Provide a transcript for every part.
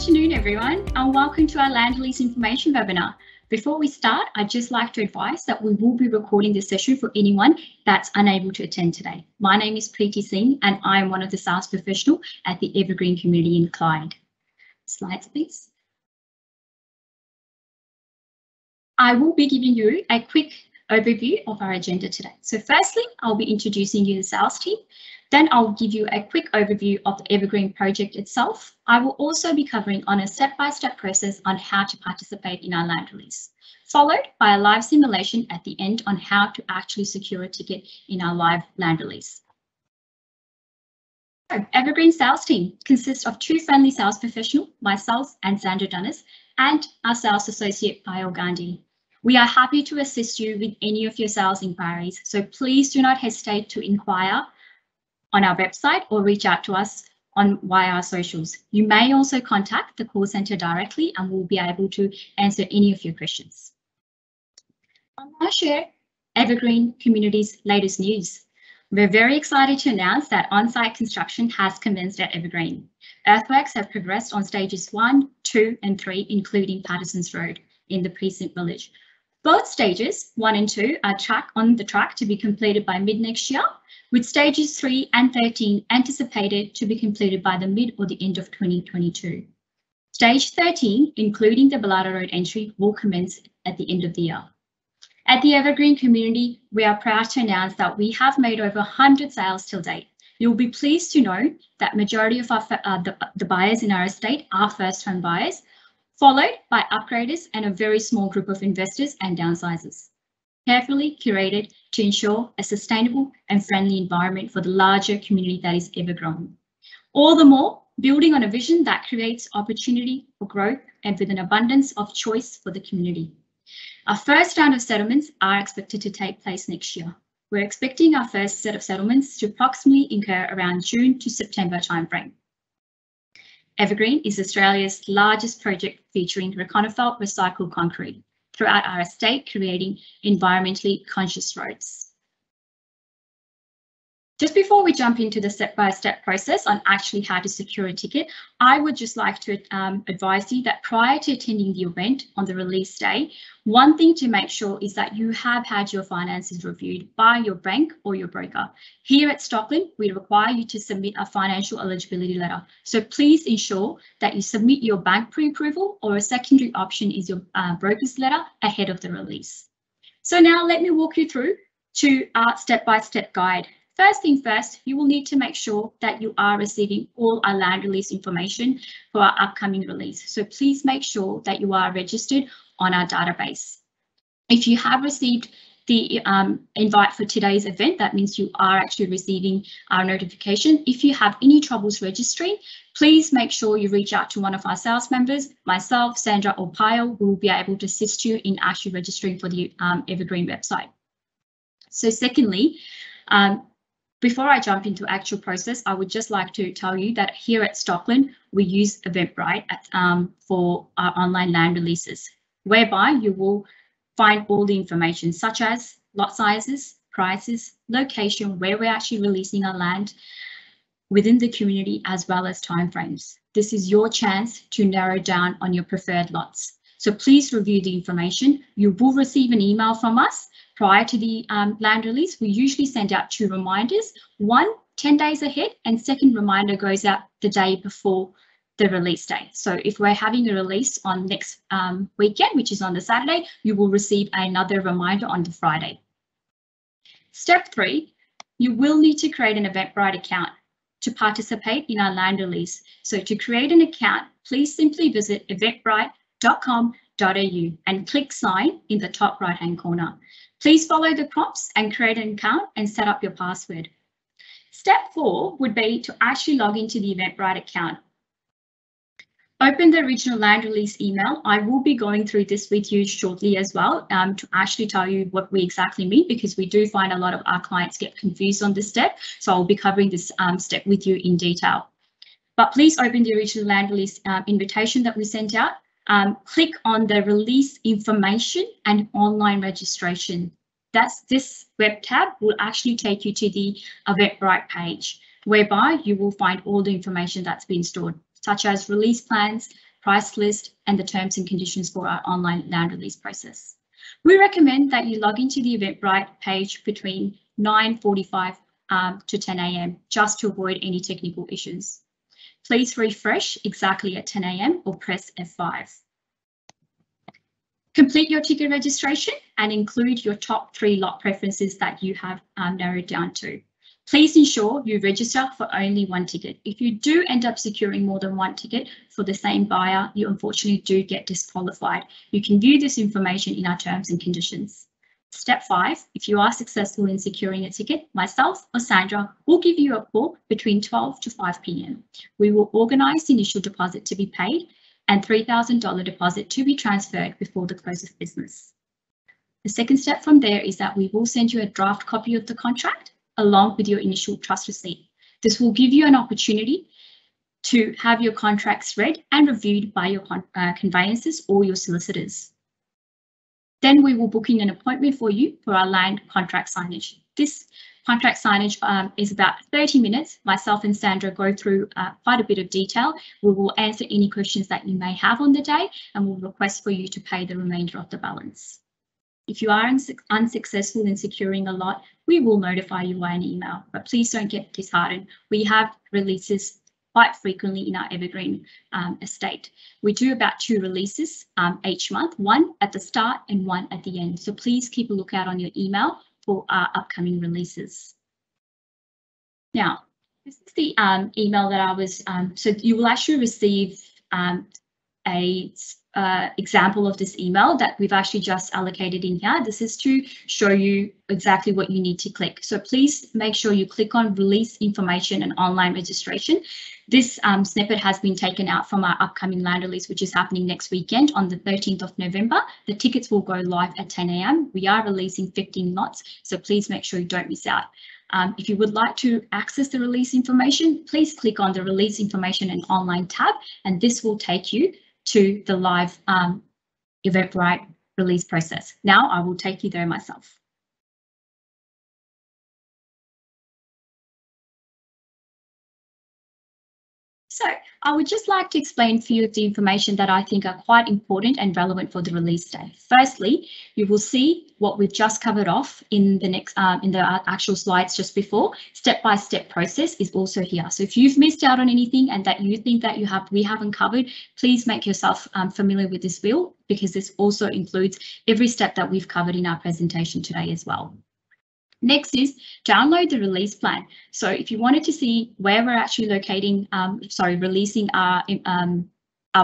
afternoon, everyone, and welcome to our land lease information webinar. Before we start, I'd just like to advise that we will be recording this session for anyone that's unable to attend today. My name is Preeti Singh, and I am one of the sales professionals at the Evergreen community in Clyde. Slides, please. I will be giving you a quick overview of our agenda today. So firstly, I'll be introducing you to the sales team. Then I'll give you a quick overview of the Evergreen project itself. I will also be covering on a step-by-step process on how to participate in our land release, followed by a live simulation at the end on how to actually secure a ticket in our live land release. So, Evergreen sales team consists of two friendly sales professionals, myself and Sandra Dunnis, and our sales associate, Payal Gandhi. We are happy to assist you with any of your sales inquiries, so please do not hesitate to inquire on our website or reach out to us via our socials. You may also contact the call centre directly and we'll be able to answer any of your questions. I'll now share Evergreen Community's latest news. We're very excited to announce that on-site construction has commenced at Evergreen. Earthworks have progressed on stages 1, 2 and 3, including Patterson's Road in the Precinct Village. Both stages 1 and 2 are on the track to be completed by mid next year, with stages 3 and 13 anticipated to be completed by the mid or the end of 2022. Stage 13, including the Bellardo Road entry, will commence at the end of the year. At the Evergreen community, we are proud to announce that we have made over 100 sales till date. You'll be pleased to know that majority of the buyers in our estate are first-home buyers, followed by upgraders and a very small group of investors and downsizers. Carefully curated to ensure a sustainable and friendly environment for the larger community that is ever growing. All the more, building on a vision that creates opportunity for growth and with an abundance of choice for the community. Our first round of settlements are expected to take place next year. We're expecting our first set of settlements to approximately incur around June to September timeframe. Evergreen is Australia's largest project featuring Reconophalt recycled concrete throughout our estate, creating environmentally conscious roads. Just before we jump into the step-by-step process on actually how to secure a ticket, I would just like to advise you that prior to attending the event on the release day, one thing to make sure is that you have had your finances reviewed by your bank or your broker. Here at Stockland, we require you to submit a financial eligibility letter. So please ensure that you submit your bank pre-approval, or a secondary option is your broker's letter ahead of the release. So now let me walk you through to our step-by-step guide. First thing first, you will need to make sure that you are receiving all our land release information for our upcoming release. So please make sure that you are registered on our database. If you have received the invite for today's event, that means you are actually receiving our notification. If you have any troubles registering, please make sure you reach out to one of our sales members, myself, Sandra or Payal, who will be able to assist you in actually registering for the Evergreen website. So secondly, before I jump into actual process, I would just like to tell you that here at Stockland, we use Eventbrite for our online land releases, whereby you will find all the information such as lot sizes, prices, location, where we're actually releasing our land within the community, as well as timeframes. This is your chance to narrow down on your preferred lots. So please review the information. You will receive an email from us prior to the land release. We usually send out 2 reminders, one 10 days ahead, and second reminder goes out the day before the release day. So if we're having a release on next weekend, which is on the Saturday, you will receive another reminder on the Friday. Step 3, you will need to create an Eventbrite account to participate in our land release. So to create an account, please simply visit eventbrite.com.au and click sign in the top right-hand corner. Please follow the prompts and create an account and set up your password. Step 4 would be to actually log into the Eventbrite account. Open the original land release email. I will be going through this with you shortly as well to actually tell you what we exactly mean, because we do find a lot of our clients get confused on this step. So I'll be covering this step with you in detail. But please open the original land release invitation that we sent out. Click on the release information and online registration. This web tab will actually take you to the Eventbrite page, whereby you will find all the information that's been stored, such as release plans, price list, and the terms and conditions for our online land release process. We recommend that you log into the Eventbrite page between 9:45 to 10 a.m. just to avoid any technical issues. Please refresh exactly at 10 a.m. or press F5. Complete your ticket registration and include your top 3 lot preferences that you have narrowed down to. Please ensure you register for only 1 ticket. If you do end up securing more than 1 ticket for the same buyer, you unfortunately do get disqualified. You can view this information in our terms and conditions. Step 5, if you are successful in securing a ticket, myself or Sandra will give you a call between 12 to 5 p.m. We will organise the initial deposit to be paid and $3,000 deposit to be transferred before the close of business. The second step from there is that we will send you a draft copy of the contract along with your initial trust receipt. This will give you an opportunity to have your contracts read and reviewed by your conveyancers or your solicitors. Then we will book in an appointment for you for our land contract signage. This contract signage is about 30 minutes. Myself and Sandra go through quite a bit of detail. We will answer any questions that you may have on the day and we'll request for you to pay the remainder of the balance. If you are unsuccessful in securing a lot, we will notify you via an email, but please don't get disheartened. We have releases quite frequently in our Evergreen estate. We do about 2 releases each month, 1 at the start and 1 at the end. So please keep a lookout on your email for our upcoming releases. Now, this is the email that I was, so you will actually receive a example of this email that we've actually just allocated in here. This is to show you exactly what you need to click. So please make sure you click on release information and online registration. This snippet has been taken out from our upcoming land release, which is happening next weekend on the 13th of November. The tickets will go live at 10 a.m. We are releasing 15 lots, so please make sure you don't miss out. If you would like to access the release information, please click on the release information and online tab, and this will take you to the live Eventbrite release process. Now I will take you there myself. So I would just like to explain a few of the information that I think are quite important and relevant for the release day. Firstly, you will see what we've just covered off in the next in the actual slides just before. Step-by-step process is also here. So if you've missed out on anything and that you think that we haven't covered, please make yourself familiar with this wheel, because this also includes every step that we've covered in our presentation today as well. Next is download the release plan. So if you wanted to see where we're actually locating, releasing our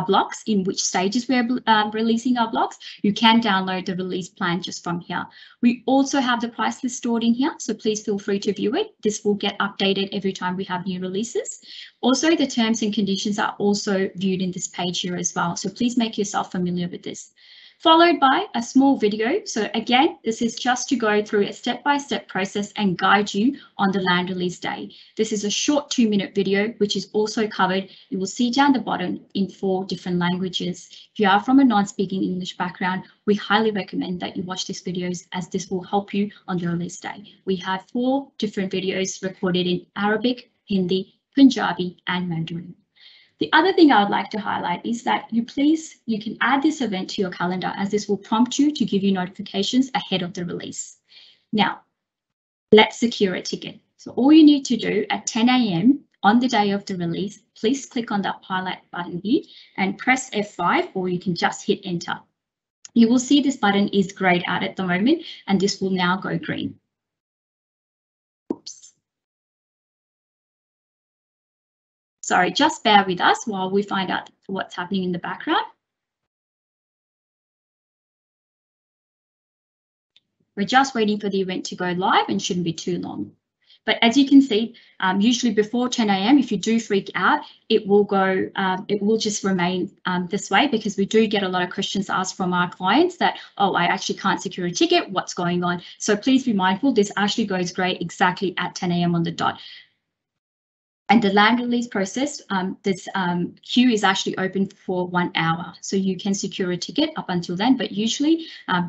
blocks, in which stages we're releasing our blocks, you can download the release plan just from here. We also have the price list stored in here, so please feel free to view it. This will get updated every time we have new releases. Also, the terms and conditions are also viewed in this page here as well, so please make yourself familiar with this. Followed by a small video. So again, this is just to go through a step-by-step process and guide you on the land release day. This is a short 2-minute video, which is also covered. You will see down the bottom in 4 different languages. If you are from a non-speaking English background, we highly recommend that you watch these videos, as this will help you on the release day. We have 4 different videos recorded in Arabic, Hindi, Punjabi, and Mandarin. The other thing I would like to highlight is that you can add this event to your calendar, as this will prompt you to give you notifications ahead of the release. Now, let's secure a ticket. So all you need to do at 10 a.m. on the day of the release, please click on that highlight button here and press F5, or you can just hit enter. You will see this button is grayed out at the moment, and this will now go green. Oops. Sorry, just bear with us while we find out what's happening in the background. We're just waiting for the event to go live and shouldn't be too long. But as you can see, usually before 10 a.m, if you do freak out, it will just remain this way, because we do get a lot of questions asked from our clients that, oh, I actually can't secure a ticket, what's going on? So please be mindful, this actually goes grey exactly at 10 a.m. on the dot. And the land release process, this queue is actually open for 1 hour, so you can secure a ticket up until then. But usually,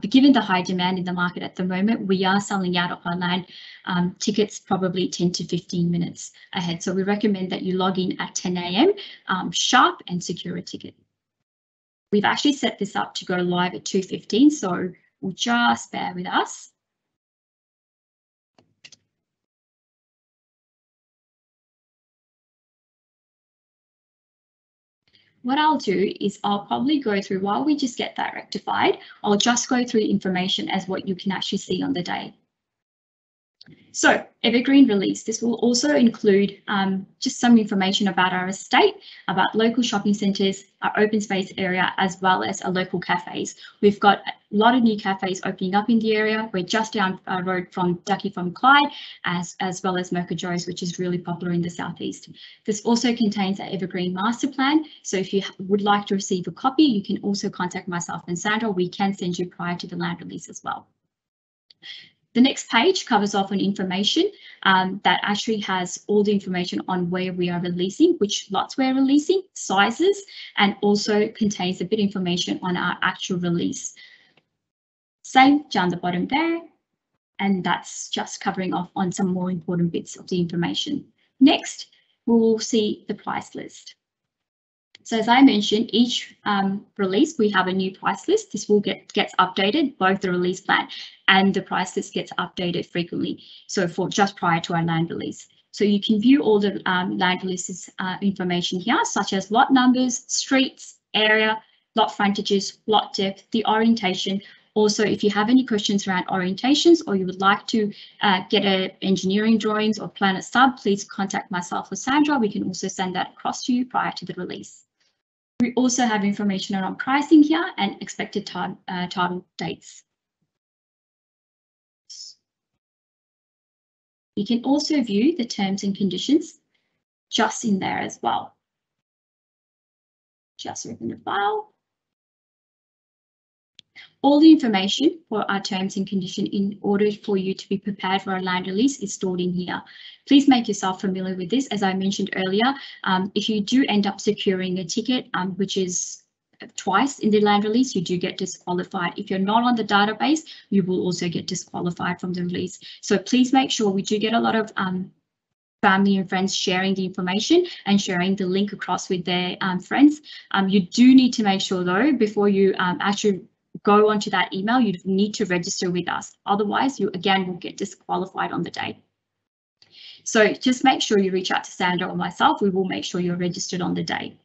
given the high demand in the market at the moment, we are selling out of our land tickets probably 10 to 15 minutes ahead. So we recommend that you log in at 10 a.m. Sharp and secure a ticket. We've actually set this up to go live at 2:15, so we'll just bear with us. What I'll do is I'll probably go through, while we just get that rectified, I'll just go through the information as what you can actually see on the day. So Evergreen release, this will also include just some information about our estate, about local shopping centres, our open space area, as well as our local cafes. We've got a lot of new cafes opening up in the area. We're just down a road from Ducky from Clyde, as well as Mocha Joe's, which is really popular in the southeast. This also contains our Evergreen master plan. So if you would like to receive a copy, you can also contact myself and Sandra. We can send you prior to the land release as well. The next page covers off on information that actually has all the information on where we are releasing, which lots we're releasing, sizes, and also contains a bit of information on our actual release. Same down the bottom there, and that's just covering off on some more important bits of the information. Next, we'll see the price list. So as I mentioned, each release, we have a new price list. This will gets updated, both the release plan and the price list gets updated frequently. So for just prior to our land release. So you can view all the land releases information here, such as lot numbers, streets, area, lot frontages, lot depth, the orientation. Also, if you have any questions around orientations or you would like to get engineering drawings or plan a sub, please contact myself or Sandra. We can also send that across to you prior to the release. We also have information around pricing here and expected title dates. You can also view the terms and conditions just in there as well. Just open the file. All the information for our terms and conditions in order for you to be prepared for a land release is stored in here. Please make yourself familiar with this. As I mentioned earlier, if you do end up securing a ticket, which is twice in the land release, you do get disqualified. If you're not on the database, you will also get disqualified from the release. So please make sure, we do get a lot of family and friends sharing the information and sharing the link across with their friends. You do need to make sure though, before you actually go onto that email, you need to register with us. Otherwise, you again will get disqualified on the day. So just make sure you reach out to Sandra or myself. We will make sure you're registered on the day.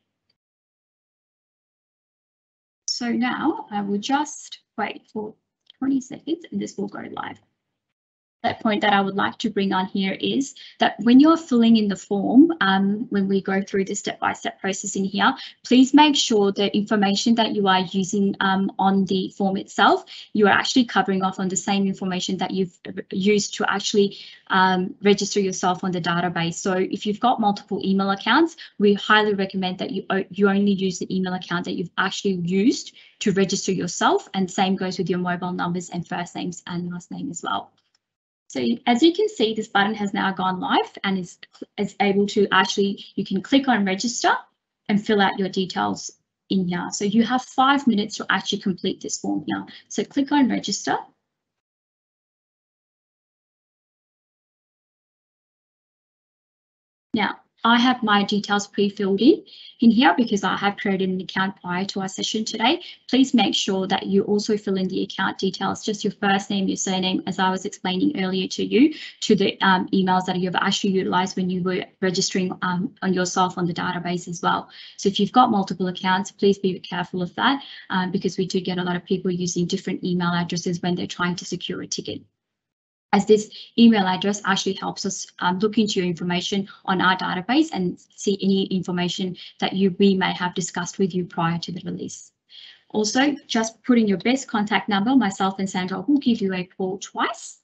So now I will just wait for 20 seconds and this will go live. That point that I would like to bring on here is that when you're filling in the form, when we go through the step-by-step process in here, please make sure the information that you are using on the form itself, you are actually covering off on the same information that you've used to actually register yourself on the database. So if you've got multiple email accounts, we highly recommend that you only use the email account that you've actually used to register yourself, and same goes with your mobile numbers and first names and last name as well. So as you can see, this button has now gone live and is able to actually, you can click on register and fill out your details in here. So you have 5 minutes to actually complete this form here. So click on register. Now, I have my details pre-filled in here because I have created an account prior to our session today. Please make sure that you also fill in the account details, just your first name, your surname, as I was explaining earlier to you, to the emails that you've actually utilized when you were registering on yourself on the database as well. So if you've got multiple accounts, please be careful of that because we do get a lot of people using different email addresses when they're trying to secure a ticket, as this email address actually helps us look into your information on our database and see any information that we may have discussed with you prior to the release. Also, just put in your best contact number. Myself and Sandra will give you a call twice,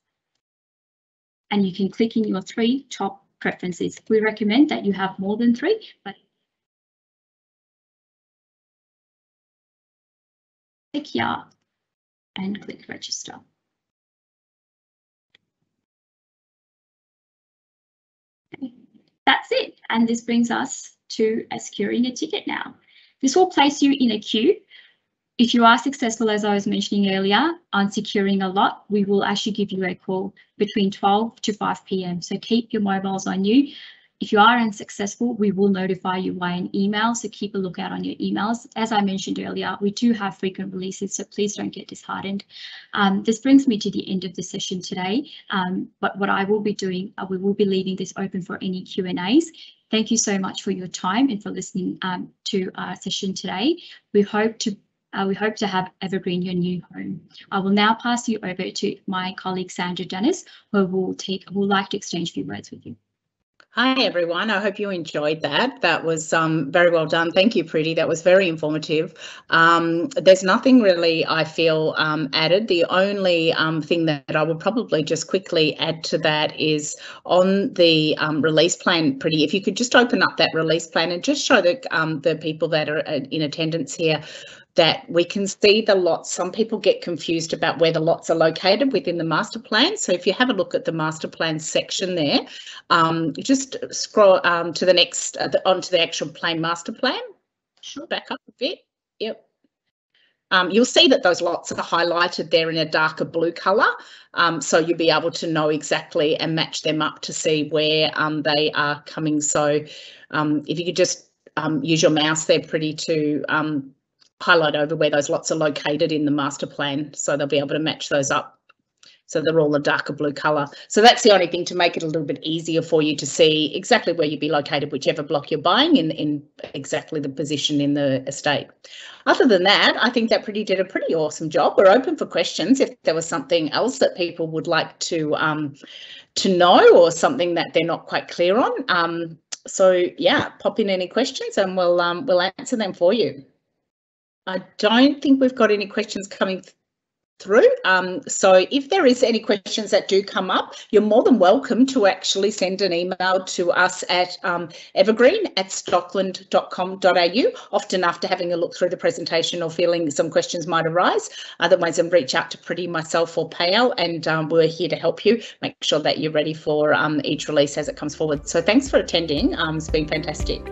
and you can click in your 3 top preferences. We recommend that you have more than 3, but click here and click register. That's it, and this brings us to securing a ticket now. This will place you in a queue. If you are successful, as I was mentioning earlier, on securing a lot, we will actually give you a call between 12 to 5 p.m. So keep your mobiles on you. If you are unsuccessful, we will notify you via an email, so keep a lookout on your emails. As I mentioned earlier, we do have frequent releases, so please don't get disheartened. This brings me to the end of the session today, but what I will be doing, we will be leaving this open for any Q&As. Thank you so much for your time and for listening to our session today. We hope to have Evergreen your new home. I will now pass you over to my colleague Sandra Dennis, who would like to exchange a few words with you. Hi everyone, I hope you enjoyed that. That was very well done. Thank you, Preeti. That was very informative. There's nothing really, I feel, added. The only thing that I will probably just quickly add to that is on the release plan, Preeti, if you could just open up that release plan and just show the people that are in attendance here that we can see the lots. Some people get confused about where the lots are located within the master plan. So if you have a look at the master plan section there, just scroll to the next, onto the actual plain master plan. Sure. Back up a bit. Yep. You'll see that those lots are highlighted there in a darker blue colour. So you'll be able to know exactly and match them up to see where they are coming. So if you could just use your mouse there, Preeti, to highlight over where those lots are located in the master plan, so they'll be able to match those up. So they're all a darker blue colour. So that's the only thing to make it a little bit easier for you to see exactly where you'd be located, whichever block you're buying in exactly the position in the estate. Other than that, I think that Preeti did a pretty awesome job. We're open for questions if there was something else that people would like to know, or something that they're not quite clear on. So yeah, pop in any questions and we'll answer them for you. I don't think we've got any questions coming through. So if there is any questions that do come up, you're more than welcome to actually send an email to us at evergreen@stockland.com.au, often after having a look through the presentation or feeling some questions might arise. Otherwise, reach out to Preeti, myself or Payal, and we're here to help you make sure that you're ready for each release as it comes forward. So thanks for attending. It's been fantastic.